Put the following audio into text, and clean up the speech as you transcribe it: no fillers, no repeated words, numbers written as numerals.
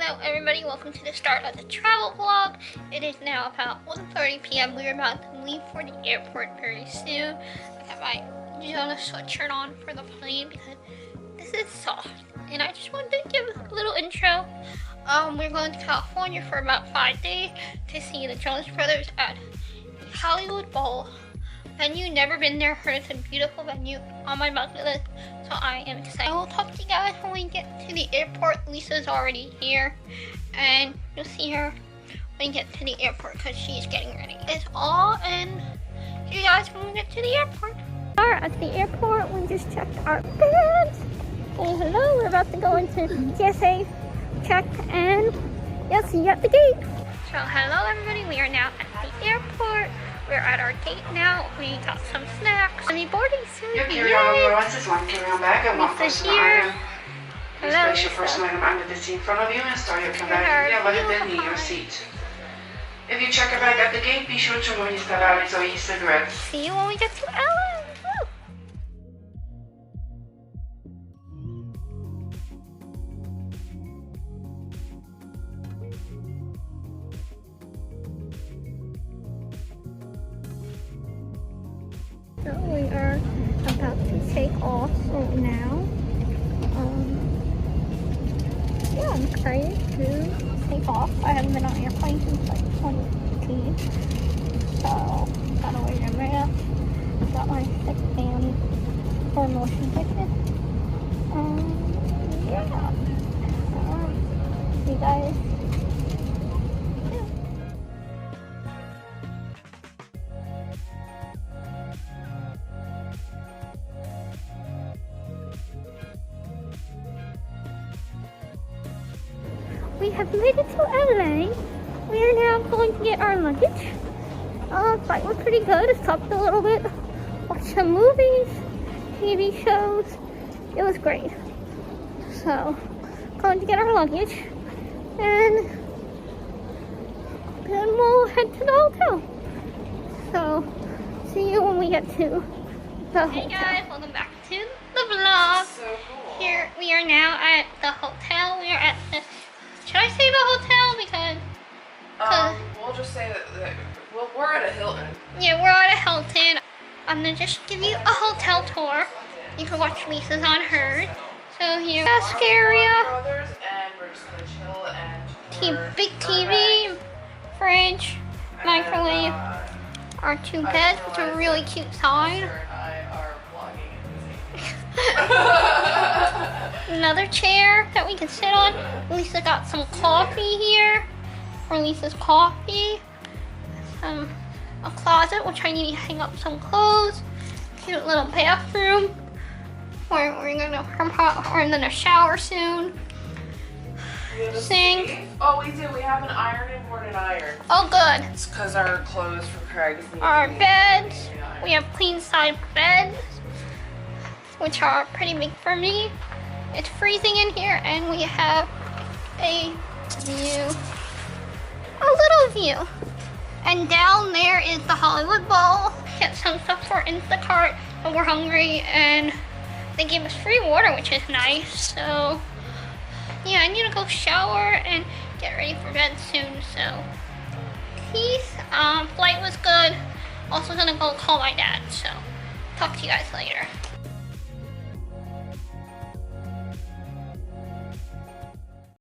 Hello everybody, welcome to the start of the travel vlog. It is now about 1:30 p.m. We are about to leave for the airport very soon. I got my Jonas sweatshirt on for the plane because this is soft. And I just wanted to give a little intro. We're going to California for about 5 days to see the Jonas Brothers at Hollywood Bowl venue. Never been there, heard it's a beautiful venue on my bucket list, so I am excited. I will talk to you guys when we get to the airport. Lisa's already here, and you'll see her when we get to the airport because she's getting ready. It's all, and see you guys when we get to the airport. We are at the airport. We just checked our bags. Oh, hello, we're about to go into TSA check, and you'll see you at the gate. So hello everybody, we are now at the airport. We're at our gate now. We got some snacks. Any boarding soon. Your carry-on allowance is one carry-on bag and one personal item. Please place your personal item under the seat in front of you and store your bag near your seat. If you check your bag at the gate, be sure to remove your cigarettes or e-cigarettes. See you when we get to LA. So we are about to take off right now. Yeah, I'm excited to take off. I haven't been on an airplane since like 2018. So, gotta wear your mask. Got my 6 band for motion sickness. Yeah. You guys. We have made it to LA. We are now going to get our luggage. Flight was pretty good. I stopped a little bit, watched some movies, TV shows. It was great. So, going to get our luggage, and then we'll head to the hotel. So, see you when we get to the hotel. Hey guys, welcome back to the vlog. So cool. Here we are now at the hotel. We are at the. Should I say the hotel? Because we'll just say that we're at a Hilton. Yeah, we're at a Hilton. I'm gonna just give you a hotel tour. You can watch Lisa's on hers. So here's the desk area. And we're just gonna chill and Big TV, fridge, microwave. Our 2 beds with a really cute side. Esther and I are vlogging at the same. Another chair that we can sit on. Lisa got some coffee here for Lisa's coffee. A closet which I need to hang up some clothes. Cute little bathroom where we're gonna shower soon. Sink. Oh, we do. We have an ironing board and iron. Oh, good. It's because our clothes for Craig. Our beds. We have queen size beds, which are pretty big for me. It's freezing in here, and we have a view, a little view. And down there is the Hollywood Bowl. Get some stuff for Instacart, but we're hungry, and they gave us free water, which is nice. So, yeah, I need to go shower and get ready for bed soon. So, peace. Flight was good. Also gonna go call my dad. So, talk to you guys later.